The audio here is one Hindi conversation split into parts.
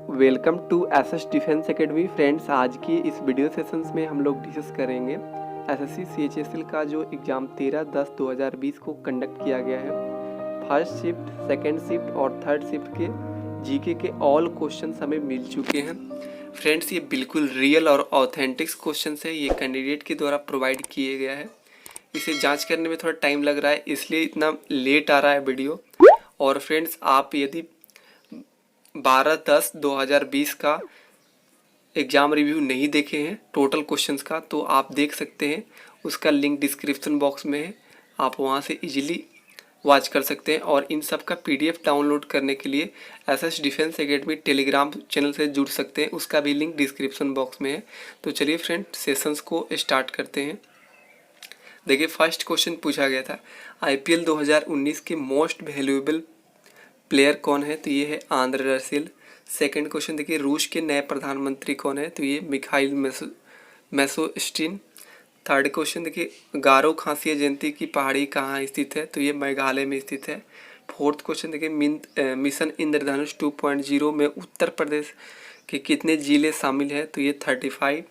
Welcome to SS defence academy friends. आज की इस वीडियो सेशंस में हम लोग डिस्कस करेंगे एसएससी सीएचएसएल का जो एग्ज़ाम 13/10/2020 को कंडक्ट किया गया है। फर्स्ट शिफ्ट, सेकंड शिफ्ट और थर्ड शिफ्ट के जीके के ऑल क्वेश्चंस हमें मिल चुके हैं फ्रेंड्स। ये बिल्कुल रियल और ऑथेंटिक क्वेश्चंस है, ये कैंडिडेट के द्वारा प्रोवाइड किए गया है। इसे जांच करने में थोड़ा टाइम लग रहा है, इसलिए इतना लेट आ रहा है वीडियो। और फ्रेंड्स, आप यदि 12/10/2020 का एग्ज़ाम रिव्यू नहीं देखे हैं टोटल क्वेश्चंस का, तो आप देख सकते हैं, उसका लिंक डिस्क्रिप्शन बॉक्स में है, आप वहां से इजीली वॉच कर सकते हैं। और इन सब का पीडीएफ डाउनलोड करने के लिए SS defence academy Telegram channel से जुड़ सकते हैं, उसका भी लिंक डिस्क्रिप्शन बॉक्स में है। तो चलिए फ्रेंड, सेशंस को स्टार्ट करते हैं। देखिए, फर्स्ट क्वेश्चन पूछा गया था, आईपीएल 2019 के मोस्ट वैल्यूएबल प्लेयर कौन है? तो ये है आंद्रे रसेल। सेकंड क्वेश्चन देखिए, रूस के नए प्रधानमंत्री कौन है? तो ये मिखाइल मेसोस्टिन। थर्ड क्वेश्चन देखिए, गारो खासिया जयंती की पहाड़ी कहाँ स्थित है? तो ये मेघालय में स्थित है। फोर्थ क्वेश्चन देखिए, मिशन इंद्रधनुष 2.0 में उत्तर प्रदेश के कितने जिले शामिल हैं? तो ये 35।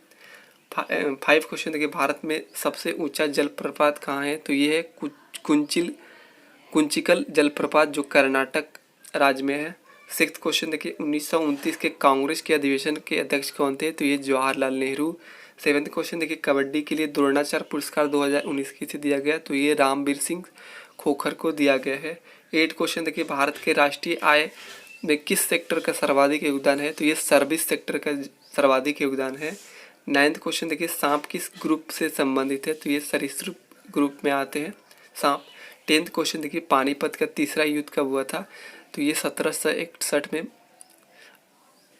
फाइव क्वेश्चन देखिए, भारत में सबसे ऊंचा जलप्रपात कहाँ है? तो ये है कुंचिकल जलप्रपात, जो कर्नाटक राज्य में है। सिक्स्थ क्वेश्चन देखिए, 1929 के कांग्रेस के अधिवेशन के अध्यक्ष कौन थे? तो ये जवाहरलाल नेहरू। सेवेंथ क्वेश्चन देखिए, कबड्डी के लिए द्रोणाचार्य पुरस्कार 2019 किसे दिया गया? तो ये रामवीर सिंह खोखर को दिया गया है। एट क्वेश्चन देखिए, भारत के राष्ट्रीय आय में किस सेक्टर का सर्वाधिक योगदान है? तो ये सर्विस सेक्टर का सर्वाधिक योगदान है। नाइन्थ क्वेश्चन देखिए, सांप किस ग्रुप से संबंधित है? तो ये सरीसृप ग्रुप में आते हैं सांप। टेंथ क्वेश्चन देखिए, पानीपत का तीसरा युद्ध कब हुआ था? तो ये 1761 में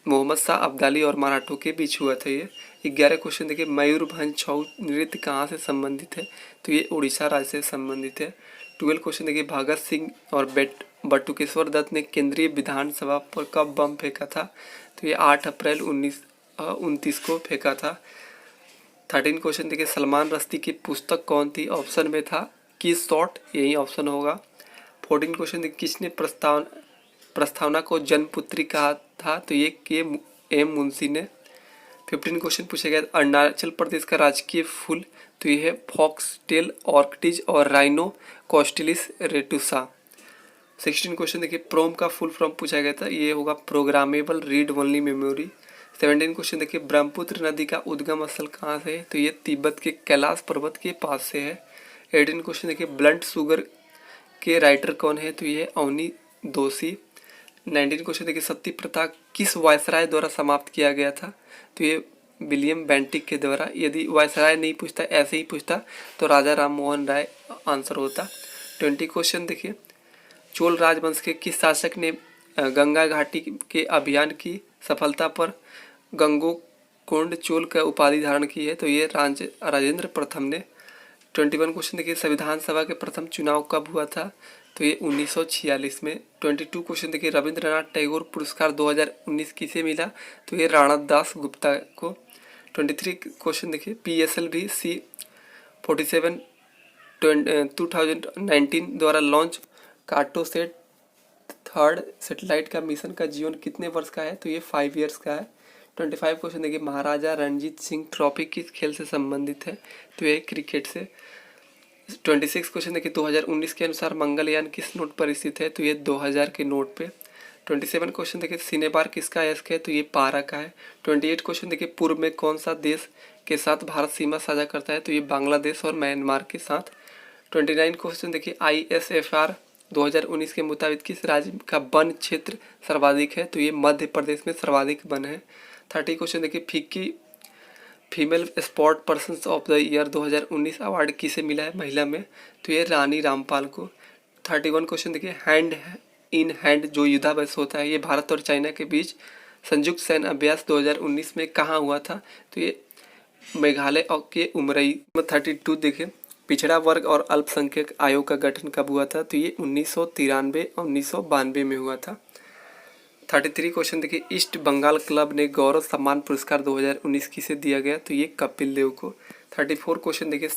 मोहम्मद शाह अब्दाली और मराठों के बीच हुआ था ये। 11 क्वेश्चन देखिए, मयूरभंज छऊ नृत्य कहाँ से संबंधित है? तो ये उड़ीसा राज्य से संबंधित है। 12 क्वेश्चन देखिए, भगत सिंह और बटुकेश्वर दत्त ने केंद्रीय विधानसभा पर कब बम फेंका था? तो ये 8 अप्रैल 1929 को फेंका था। 13 क्वेश्चन देखिए, सलमान रश्दी की पुस्तक कौन थी? ऑप्शन में था किस शॉट, यही ऑप्शन होगा। 14 क्वेश्चन देखिए, किसने प्रस्तावना को जन्मपुत्री कहा था? तो ये के एम मुंशी ने। 15 क्वेश्चन पूछा गया, अरुणाचल प्रदेश का राजकीय फूल? तो ये है फॉक्सटेल ऑर्किड और राइनो कॉस्टिलिस रेटुसा। 16 क्वेश्चन देखिए, प्रोम का फुल फॉर्म पूछा गया था, ये होगा programmable read only memory. 17 question देखिए, ब्रह्मपुत्र नदी का उद्गम स्थल कहाँ से है? तो ये तिब्बत के कैलाश पर्वत के पास से है। 18 क्वेश्चन देखिए, ब्लंट शुगर के राइटर कौन है? तो ये अवनी दोषी। 19 क्वेश्चन देखिए, सती प्रथा किस वायसराय द्वारा समाप्त किया गया था? तो ये विलियम बेंटिक के द्वारा। यदि वायसराय नहीं पूछता, ऐसे ही पूछता, तो राजा राम मोहन राय आंसर होता। 20 क्वेश्चन देखिए, चोल राजवंश के किस शासक ने गंगा घाटी के अभियान की सफलता पर गंगोकोंड चोल का उपाधि धारण की है? तो ये राजेंद्र प्रथम ने। 21 क्वेश्चन देखिए, संविधान सभा के प्रथम चुनाव कब हुआ था? तो ये 1946 में। 22 क्वेश्चन देखिए, रविंद्रनाथ टैगोर पुरस्कार 2019 किसे मिला? तो ये राणा दास गुप्ता को। 23 क्वेश्चन देखिए, PSLV C-47 2019 द्वारा लॉन्च कार्टोसेट थर्ड सैटेलाइट का मिशन का जीवन कितने वर्ष का है? तो ये 5 ईयर्स का है। 25 क्वेश्चन देखिए, महाराजा रणजीत सिंह ट्रॉफी किस खेल से संबंधित है? तो ये क्रिकेट से। 26 क्वेश्चन देखिए, 2019 के अनुसार मंगलयान किस नोट पर स्थित है? तो ये 2000 के नोट पे। 27 क्वेश्चन देखिए, सिनेबार किसका अयस्क है? तो ये पारा का है। 28 क्वेश्चन देखिए, पूर्व में कौन सा देश के साथ भारत सीमा साझा करता है? तो ये बांग्लादेश और म्यांमार के साथ। 29 क्वेश्चन देखिए, ISFR 2019 के मुताबिक किस राज्य का वन क्षेत्र सर्वाधिक है? तो ये मध्य प्रदेश में सर्वाधिक वन है। 30 क्वेश्चन देखिए, FICCI female sport person of the year 2019 award किसे मिला है महिला में? तो ये रानी रामपाल को। 31 क्वेश्चन देखिए, हैंड इन हैंड जो युद्धाभ्यास होता है, ये भारत और चाइना के बीच संयुक्त सैन्य अभ्यास 2019 में कहाँ हुआ था? तो ये मेघालय के उमरई में। 32 देखिए, पिछड़ा वर्ग और अल्पसंख्यक आयोग का गठन कब हुआ था? तो ये 1993-1992 में हुआ था। 33 क्वेश्चन देखिए, ईस्ट बंगाल क्लब ने गौरव सम्मान पुरस्कार 2019 किसे दिया गया? तो ये कपिल देव को। 34 क्वेश्चन देखिए,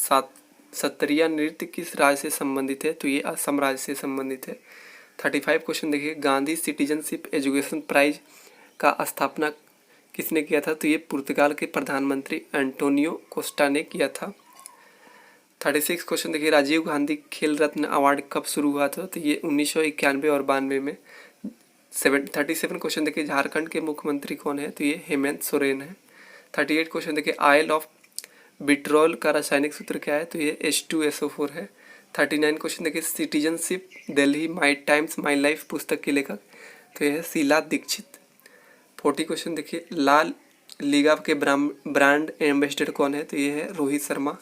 सत्रिया नृत्य किस राज्य से संबंधित है? तो ये असम राज्य से संबंधित है। 35 क्वेश्चन देखिए, गांधी सिटीजनशिप एजुकेशन प्राइज का स्थापना किसने किया था? तो ये पुर्तगाल के प्रधानमंत्री एंटोनियो कोस्टा ने किया था। 36 क्वेश्चन देखिए, राजीव गांधी खेल रत्न अवार्ड कब शुरू हुआ था? तो ये 1991 और 92 में। 37 क्वेश्चन देखिए, झारखंड के मुख्यमंत्री कौन है? तो ये हेमंत सोरेन है। 38 क्वेश्चन देखिए, आयल ऑफ बिट्रोल का रासायनिक सूत्र क्या है? तो ये H2SO4 है। 39 क्वेश्चन देखिए, citizenship Delhi my times my life पुस्तक के लेखक? तो यह है शीला दीक्षित। 40 क्वेश्चन देखिए, लाल लीगा के ब्रांड एम्बेसडर कौन है? तो ये है रोहित शर्मा।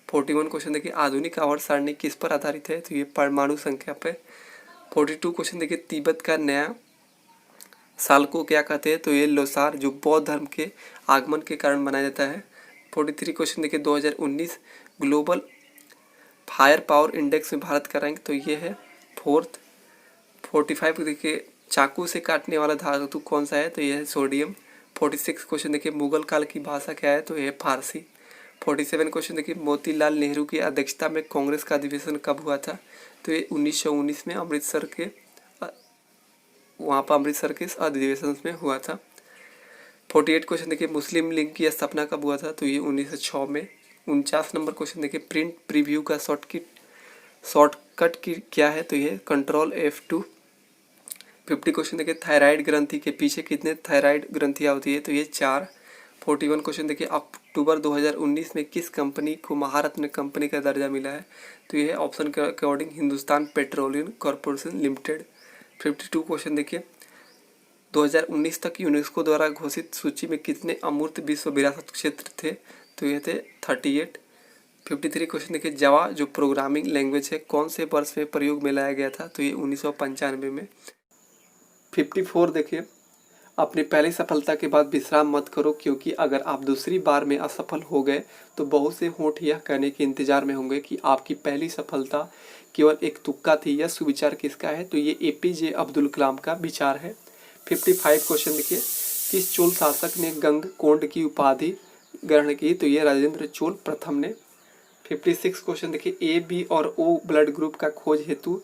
41 क्वेश्चन देखिए, आधुनिक आवर्त सारणी किस पर आधारित है? तो ये परमाणु संख्या पे। 42 क्वेश्चन देखिए, तिब्बत का नया साल को क्या कहते हैं? तो ये लोसार, जो बौद्ध धर्म के आगमन के कारण मनाया जाता है। 43 क्वेश्चन देखिए, 2019 ग्लोबल फायर पावर इंडेक्स में भारत का रैंक? तो ये है 4th। 45 देखिए, चाकू से काटने वाला धातु कौन सा है? तो यह है सोडियम। 46 क्वेश्चन देखिए, मुगल काल की भाषा क्या है? तो यह फारसी। 47 क्वेश्चन देखिए, मोतीलाल नेहरू की अध्यक्षता में कांग्रेस का अधिवेशन कब हुआ था? तो ये 1919 में अमृतसर के अधिवेशन में हुआ था। 48 क्वेश्चन देखिए, मुस्लिम लीग की स्थापना कब हुआ था? तो ये 1906 में। 49 नंबर क्वेश्चन देखिए, प्रिंट प्रीव्यू का शॉर्टकट की क्या है? तो ये कंट्रोल F2। 50 क्वेश्चन देखिए, थायराइड ग्रंथि के पीछे कितने थायराइड ग्रंथियाँ होती है? तो ये 4। 41 क्वेश्चन देखिए, अक्टूबर 2019 में किस कंपनी को महारत्न कंपनी का दर्जा मिला है? तो ये है ऑप्शन के according Hindustan petroleum corporation limited. 52 question देखिए, 2019 तक यूनेस्को द्वारा घोषित सूची में कितने अमूर्त विश्व विरासत क्षेत्र थे? तो ये थे 38। 53 क्वेश्चन देखिए, जावा जो प्रोग्रामिंग लैंग्वेज है कौन से वर्ष में प्रयोग में लाया गया था? तो ये 1995 में। 54 देखिए, अपनी पहली सफलता के बाद विश्राम मत करो, क्योंकि अगर आप दूसरी बार में असफल हो गए तो बहुत से होंठ यह कहने के इंतजार में होंगे कि आपकी पहली सफलता केवल एक तुक्का थी। यह सुविचार किसका है? तो ये APJ अब्दुल कलाम का विचार है। 55 क्वेश्चन देखिए, किस चोल शासक ने गंगकोंड की उपाधि ग्रहण की? तो ये राजेंद्र चोल प्रथम ने। 56 क्वेश्चन देखिए, A, B और O ब्लड ग्रुप का खोज हेतु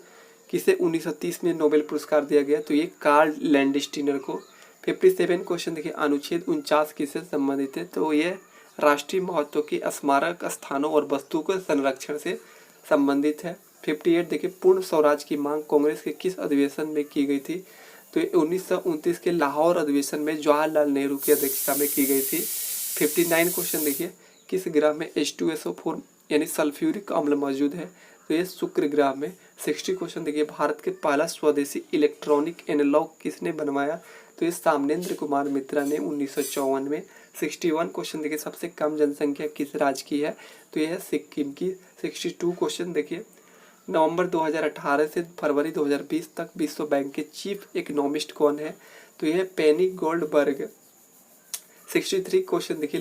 किसे 1930 में नोबेल पुरस्कार दिया गया? तो ये कार्ल लैंडस्टीनर को। 57 क्वेश्चन देखिए, अनुच्छेद 49 किससे संबंधित है? तो ये राष्ट्रीय महत्व के स्मारक स्थानों और वस्तुओं के संरक्षण से संबंधित है। 58 देखिए, पूर्ण स्वराज की मांग कांग्रेस के किस अधिवेशन में की गई थी? तो ये 1929 के लाहौर अधिवेशन में जवाहरलाल नेहरू की अध्यक्षता में की गई थी। 59 क्वेश्चन देखिए, किस ग्रह में H2SO4 यानी सल्फ्यूरिक अम्ल मौजूद है? तो ये शुक्र ग्रह में। 60 क्वेश्चन देखिए, भारत के पहला स्वदेशी इलेक्ट्रॉनिक एनालॉग किसने बनवाया? तो ये सामनेंद्र कुमार मित्रा ने 1954 में। 61 क्वेश्चन देखिए, सबसे कम जनसंख्या किस राज्य की है? तो यह है सिक्किम की। 62 क्वेश्चन देखिए, नवंबर 2018 से फरवरी 2020 तक विश्व बैंक के चीफ इकोनॉमिस्ट कौन है? तो यह है पेनी गोल्डबर्ग। 63 क्वेश्चन देखिए,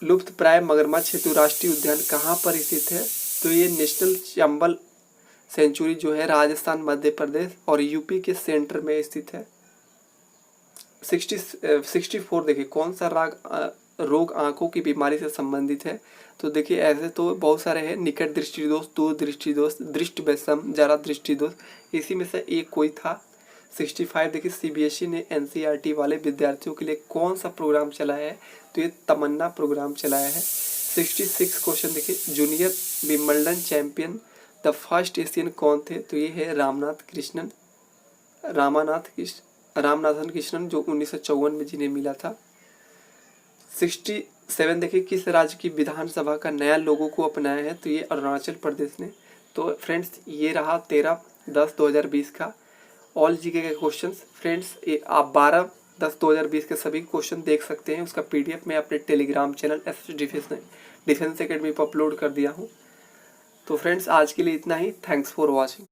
लुप्त प्राय मगरमच्छ हेतु राष्ट्रीय उद्यान कहाँ पर स्थित है? तो ये नेशनल चंबल सेंचुरी जो है राजस्थान, मध्य प्रदेश और यूपी के सेंटर में स्थित है। 64 देखिए, कौन सा रोग आंखों की बीमारी से संबंधित है? तो देखिए ऐसे तो बहुत सारे हैं, निकट दृष्टि दोष, दूर दृष्टि दोष, दृष्टि वैषम, जरा दृष्टि दोष, इसी में से एक कोई था। 65 देखिए, CBSE ने NCERT वाले विद्यार्थियों के लिए कौन सा प्रोग्राम चलाया है? तो ये तमन्ना प्रोग्राम चलाया है। 66 क्वेश्चन देखिए, junior Wimbledon champion the first Asian कौन थे? तो ये है रामनाथन कृष्णन, जो 1954 में जिन्हें मिला था। 67 देखिए, किस राज्य की विधानसभा का नया लोगों को अपनाया है? तो ये अरुणाचल प्रदेश ने। तो फ्रेंड्स, ये रहा 13/10/2020 का ऑल जीके के क्वेश्चंस। फ्रेंड्स, आप 12/10/2020 के सभी क्वेश्चन देख सकते हैं। उसका PDF मैं अपने टेलीग्राम चैनल डिफेंस एकेडमी पर अपलोड कर दिया हूँ। तो फ्रेंड्स, आज के लिए इतना ही। Thanks for watching.